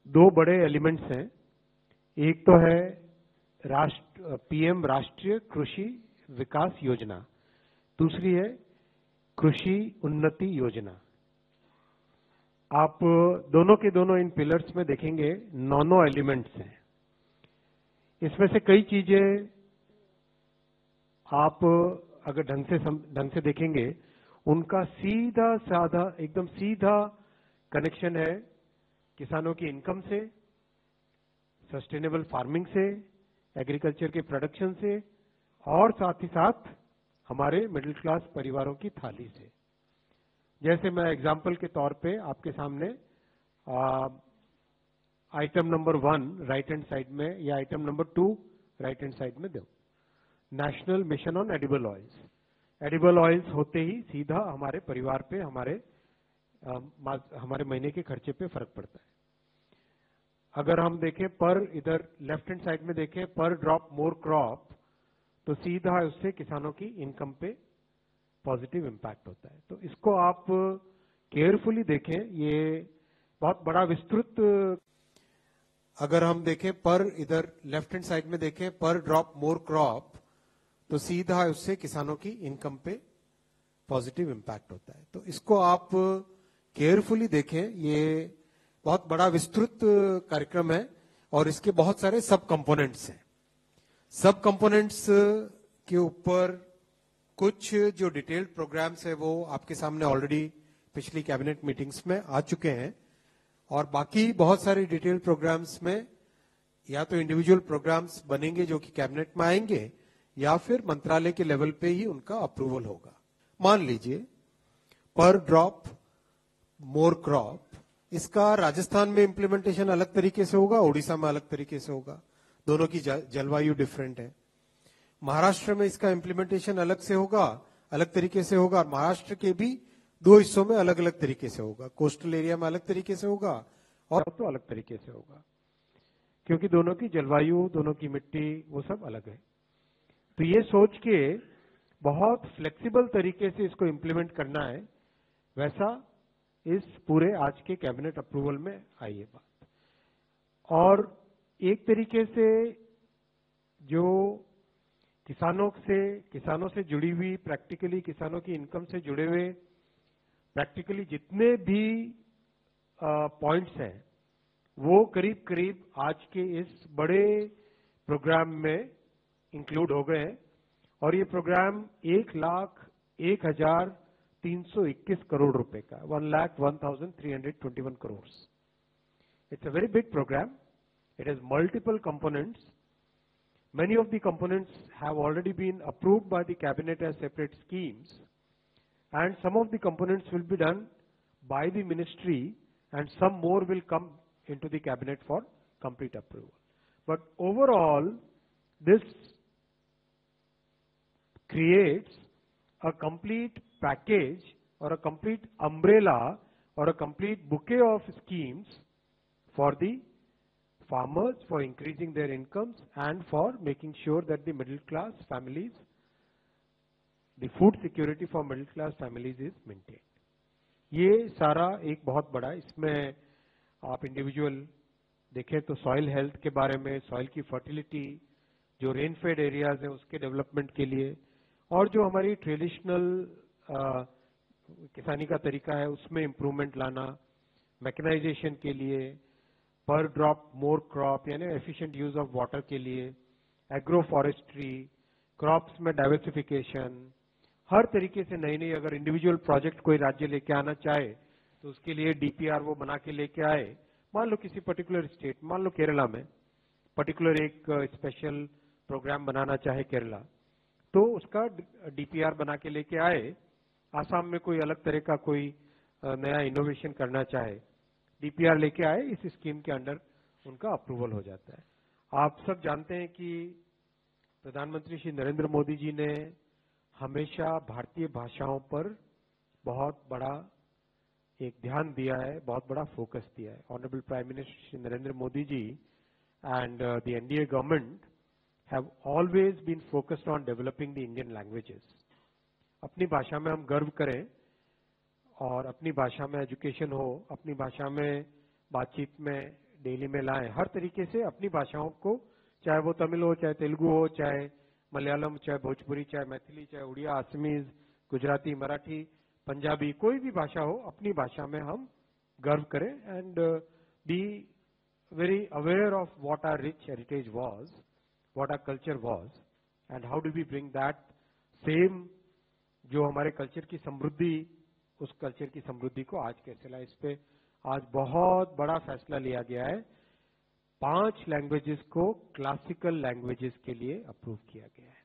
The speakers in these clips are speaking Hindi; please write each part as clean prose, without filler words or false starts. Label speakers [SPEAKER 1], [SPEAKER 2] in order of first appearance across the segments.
[SPEAKER 1] दो बड़े एलिमेंट्स हैं। एक तो है पीएम राष्ट्रीय कृषि विकास योजना, दूसरी है कृषि उन्नति योजना। आप दोनों के दोनों इन पिलर्स में देखेंगे 9 एलिमेंट्स हैं। इसमें से कई चीजें आप अगर ढंग से देखेंगे, उनका सीधा साधा एकदम सीधा कनेक्शन है किसानों की इनकम से, सस्टेनेबल फार्मिंग से, एग्रीकल्चर के प्रोडक्शन से, और साथ ही साथ हमारे मिडिल क्लास परिवारों की थाली से। जैसे मैं एग्जाम्पल के तौर पे आपके सामने item number 1 right hand side में या item number 2 right hand side में दो, national mission on edible oils. Edible oils होते ही सीधा हमारे परिवार पे, हमारे महीने के खर्चे पे फर्क पड़ता है। अगर हम देखें पर इधर लेफ्ट हैंड साइड में देखें पर ड्रॉप मोर क्रॉप, तो सीधा उससे किसानों की इनकम पे पॉजिटिव इंपैक्ट होता है। तो इसको आप केयरफुली देखें, ये बहुत बड़ा विस्तृत। अगर हम देखें पर इधर लेफ्ट हैंड साइड में देखें पर ड्रॉप मोर क्रॉप, तो सीधा उससे किसानों की इनकम पे पॉजिटिव इंपैक्ट होता है। तो इसको आप केयरफुली देखें, ये बहुत बड़ा विस्तृत कार्यक्रम है और इसके बहुत सारे सब कंपोनेंट्स हैं। सब कंपोनेंट्स के ऊपर कुछ जो डिटेल्ड प्रोग्राम्स है वो आपके सामने ऑलरेडी पिछली कैबिनेट मीटिंग्स में आ चुके हैं, और बाकी बहुत सारे डिटेल्ड प्रोग्राम्स में या तो इंडिविजुअल प्रोग्राम्स बनेंगे जो कि कैबिनेट में आएंगे, या फिर मंत्रालय के लेवल पे ही उनका अप्रूवल होगा। मान लीजिए पर ड्रॉप मोर क्रॉप, इसका राजस्थान में इंप्लीमेंटेशन अलग तरीके से होगा, ओडिशा में अलग तरीके से होगा, दोनों की जलवायु डिफरेंट है। महाराष्ट्र में इसका इंप्लीमेंटेशन अलग से होगा, अलग तरीके से होगा। महाराष्ट्र के भी 2 हिस्सों में अलग अलग तरीके से होगा, कोस्टल एरिया में अलग तरीके से होगा और तो अलग तरीके से होगा, क्योंकि दोनों की जलवायु, दोनों की मिट्टी, वो सब अलग है। तो ये सोच के बहुत फ्लेक्सिबल तरीके से इसको इंप्लीमेंट करना है, वैसा इस पूरे आज के कैबिनेट अप्रूवल में आई है बात। और एक तरीके से जो किसानों से जुड़ी हुई, प्रैक्टिकली किसानों की इनकम से जुड़े हुए प्रैक्टिकली जितने भी पॉइंट्स हैं, वो करीब करीब आज के इस बड़े प्रोग्राम में इंक्लूड हो गए हैं। और ये प्रोग्राम 1,01,321 करोड़ रुपए का, 1,01,321 crore. It's a very big program. It has multiple components. Many of the components have already been approved by the cabinet as separate schemes, and some of the components will be done by the ministry, and some more will come into the cabinet for complete approval. But overall, this creates a complete package or a complete umbrella or a complete bouquet of schemes for the farmers, for increasing their incomes and for making sure that the middle class families, the food security for middle class families is maintained. ये सारा एक बहुत बड़ा, इसमें आप इंडिविजुअल देखें तो सॉइल हेल्थ के बारे में, सॉइल की फर्टिलिटी, जो रेन फेड एरियाज हैं उसके डेवलपमेंट के लिए, और जो हमारी ट्रेडिशनल किसानी का तरीका है उसमें इम्प्रूवमेंट लाना, मैकेनाइजेशन के लिए, पर ड्रॉप मोर क्रॉप यानी एफिशिएंट यूज ऑफ वाटर के लिए, एग्रो फॉरेस्ट्री, क्रॉप्स में डाइवर्सिफिकेशन, हर तरीके से नई नई अगर इंडिविजुअल प्रोजेक्ट कोई राज्य लेके आना चाहे तो उसके लिए डीपीआर वो बना के लेके आए। मान लो किसी पर्टिकुलर स्टेट, मान लो केरला में पर्टिकुलर एक स्पेशल प्रोग्राम बनाना चाहे केरला, तो उसका डीपीआर बना के लेके आए। आसाम में कोई अलग तरह का कोई नया इनोवेशन करना चाहे, डीपीआर लेके आए, इस स्कीम के अंडर उनका अप्रूवल हो जाता है। आप सब जानते हैं कि प्रधानमंत्री श्री नरेंद्र मोदी जी ने हमेशा भारतीय भाषाओं पर बहुत बड़ा एक ध्यान दिया है, बहुत बड़ा फोकस दिया है। Honourable prime minister Shri Narendra Modi ji and the NDA government have always been focused on developing the Indian languages. अपनी भाषा में हम गर्व करें और अपनी भाषा में एजुकेशन हो, अपनी भाषा में बातचीत में डेली में लाएं, हर तरीके से अपनी भाषाओं को, चाहे वो तमिल हो, चाहे तेलुगु हो, चाहे मलयालम, चाहे भोजपुरी, चाहे मैथिली, चाहे उड़िया, असमीज, गुजराती, मराठी, पंजाबी, कोई भी भाषा हो, अपनी भाषा में हम गर्व करें and be very aware of what our rich heritage was, what our culture was and how do we bring that same, जो हमारे कल्चर की समृद्धि, उस कल्चर की समृद्धि को आज कैसे लाए। इस पे आज बहुत बड़ा फैसला लिया गया है। 5 लैंग्वेजेस को क्लासिकल लैंग्वेजेस के लिए अप्रूव किया गया है।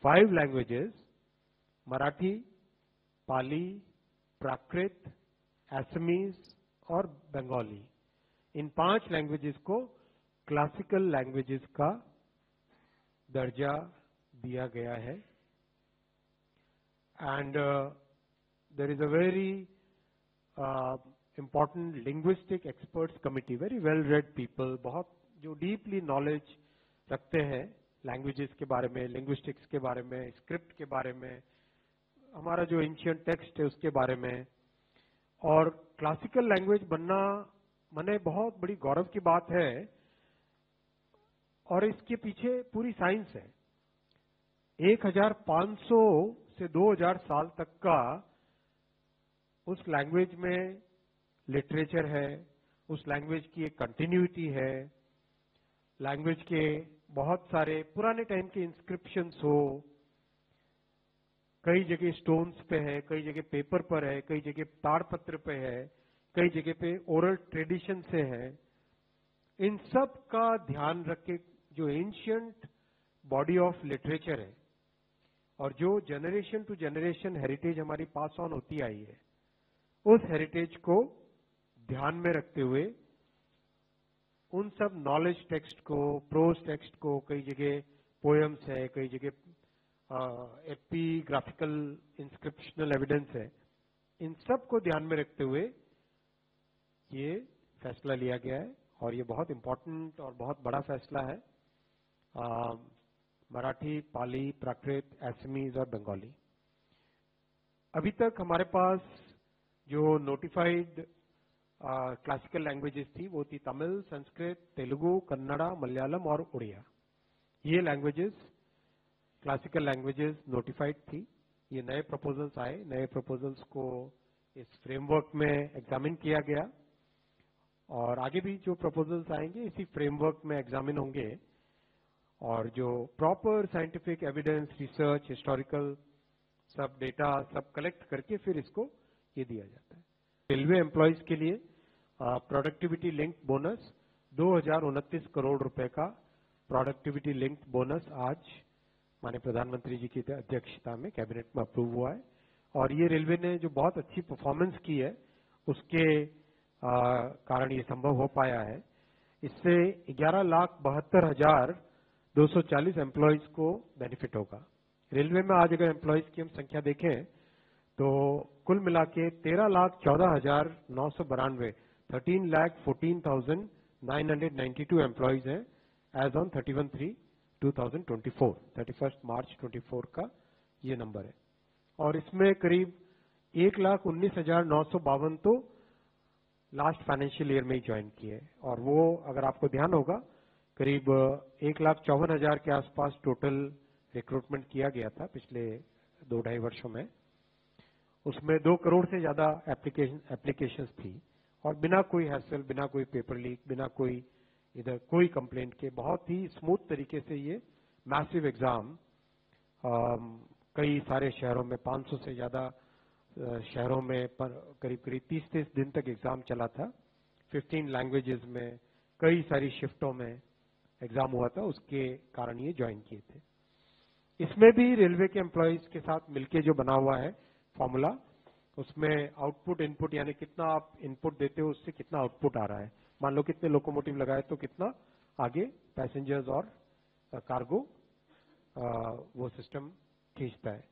[SPEAKER 1] 5 लैंग्वेजेस, मराठी, पाली, प्राकृत, असमीज और बंगाली, इन 5 लैंग्वेजेस को क्लासिकल लैंग्वेजेस का दर्जा दिया गया है। And there is a very important linguistic experts committee, very well read people, बहुत जो deeply knowledge रखते हैं languages के बारे में, linguistics के बारे में, script के बारे में, हमारा जो ancient text है उसके बारे में। और classical language बनना मने बहुत बड़ी गौरव की बात है और इसके पीछे पूरी साइंस है। 1500 से 2000 साल तक का उस लैंग्वेज में लिटरेचर है, उस लैंग्वेज की एक कंटिन्यूटी है, लैंग्वेज के बहुत सारे पुराने टाइम के इंस्क्रिप्शंस हो, कई जगह स्टोन्स पे है, कई जगह पेपर पर है, कई जगह ताड़पत्र पे है, कई जगह पे ओरल ट्रेडिशन से है। इन सब का ध्यान रख के जो एंशियंट बॉडी ऑफ लिटरेचर है और जो जनरेशन टू जनरेशन हेरिटेज हमारी पास ऑन होती आई है, उस हेरिटेज को ध्यान में रखते हुए उन सब नॉलेज टेक्स्ट को, प्रोज टेक्स्ट को, कई जगह पोएम्स है, कई जगह एपिग्राफिकल इंस्क्रिप्शनल एविडेंस है, इन सब को ध्यान में रखते हुए ये फैसला लिया गया है और ये बहुत इंपॉर्टेंट और बहुत बड़ा फैसला है। मराठी, पाली, प्राकृत, असमीज और बंगाली। अभी तक हमारे पास जो नोटिफाइड क्लासिकल लैंग्वेजेस थी वो थी तमिल, संस्कृत, तेलुगु, कन्नड़ा, मलयालम और उड़िया। ये लैंग्वेजेस क्लासिकल लैंग्वेजेस नोटिफाइड थी। ये नए प्रपोजल्स आए, नए प्रपोजल्स को इस फ्रेमवर्क में एग्जामिन किया गया और आगे भी जो प्रपोजल्स आएंगे इसी फ्रेमवर्क में एग्जामिन होंगे और जो proper scientific evidence, research, historical सब डेटा सब कलेक्ट करके फिर इसको ये दिया जाता है। रेलवे एम्प्लॉयज के लिए प्रोडक्टिविटी लिंक्ड बोनस 2029 करोड़ रुपए का प्रोडक्टिविटी लिंक्ड बोनस आज माननीय प्रधानमंत्री जी की अध्यक्षता में कैबिनेट में अप्रूव हुआ है और ये रेलवे ने जो बहुत अच्छी परफॉर्मेंस की है उसके कारण ये संभव हो पाया है। इससे 11,72,240 एम्प्लॉयज को बेनिफिट होगा। रेलवे में आज अगर एम्प्लॉयज की हम संख्या देखें तो कुल मिला के 13,14,992 13,14,992 एम्प्लॉयज हैं एज ऑन 31/3/2024, 31 मार्च 24 का ये नंबर है और इसमें करीब 1,19,952 तो लास्ट फाइनेंशियल ईयर में ही ज्वाइन किए और वो अगर आपको ध्यान होगा करीब 1,54,000 के आसपास टोटल रिक्रूटमेंट किया गया था पिछले 2-2.5 वर्षों में। उसमें 2 करोड़ से ज्यादा एप्लीकेशंस थी और बिना कोई हैसल, बिना कोई पेपर लीक, बिना कोई इधर कोई कंप्लेंट के बहुत ही स्मूथ तरीके से ये मैसिव एग्जाम कई सारे शहरों में 500 से ज्यादा शहरों में करीब 30 दिन तक एग्जाम चला था। 15 लैंग्वेजेस में कई सारी शिफ्टों में एग्जाम हुआ था, उसके कारण ये ज्वाइन किए थे। इसमें भी रेलवे के एम्प्लॉयज के साथ मिलके जो बना हुआ है फॉर्मूला, उसमें आउटपुट इनपुट यानी कितना आप इनपुट देते हो उससे कितना आउटपुट आ रहा है। मान लो कितने लोकोमोटिव लगाए तो कितना आगे पैसेंजर्स और कार्गो वो सिस्टम खींचता है।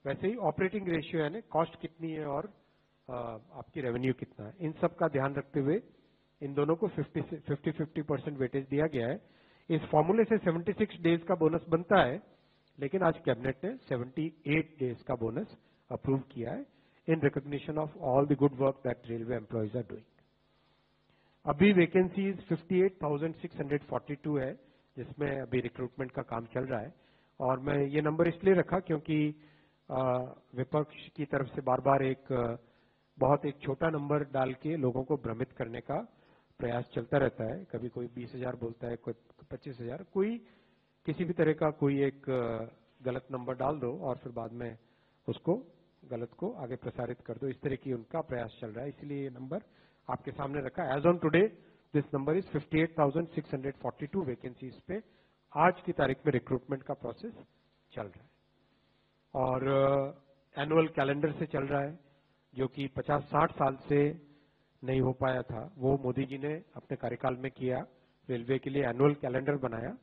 [SPEAKER 1] वैसे ही ऑपरेटिंग रेशियो यानी कॉस्ट कितनी है और आपकी रेवेन्यू कितना है, इन सब का ध्यान रखते हुए इन दोनों को 50-50% वेटेज दिया गया है। इस फॉर्मूले से 76 डेज का बोनस बनता है लेकिन आज कैबिनेट ने 78 डेज का बोनस अप्रूव किया है in recognition of all the good work that railway employees are doing. अभी वैकेंसीज 58,642 है, जिसमें अभी रिक्रूटमेंट का काम चल रहा है। और मैं ये नंबर इसलिए रखा क्योंकि विपक्ष की तरफ से बार बार बहुत एक छोटा नंबर डाल के लोगों को भ्रमित करने का प्रयास चलता रहता है। कभी कोई 20,000 बोलता है, कोई 25,000, कोई किसी भी तरह का कोई एक गलत नंबर डाल दो और फिर बाद में उसको गलत को आगे प्रसारित कर दो। इस तरह की उनका प्रयास चल रहा है, इसलिए ये नंबर आपके सामने रखा। As on today this number is 58,642 vacancies पे आज की तारीख में रिक्रूटमेंट का प्रोसेस चल रहा है। और एनुअल कैलेंडर से चल रहा है, जो कि 50-60 साल से नहीं हो पाया था, वो मोदी जी ने अपने कार्यकाल में किया। रेलवे के लिए एनुअल कैलेंडर बनाया,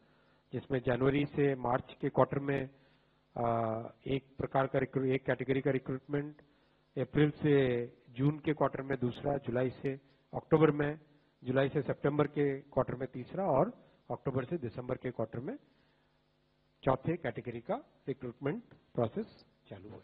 [SPEAKER 1] जिसमें जनवरी से मार्च के क्वार्टर में एक प्रकार का एक कैटेगरी का रिक्रूटमेंट, अप्रैल से जून के क्वार्टर में दूसरा, जुलाई से अक्टूबर में, जुलाई से सितंबर के क्वार्टर में तीसरा और अक्टूबर से दिसंबर के क्वार्टर में चौथे कैटेगरी का रिक्रूटमेंट प्रोसेस चालू हुआ।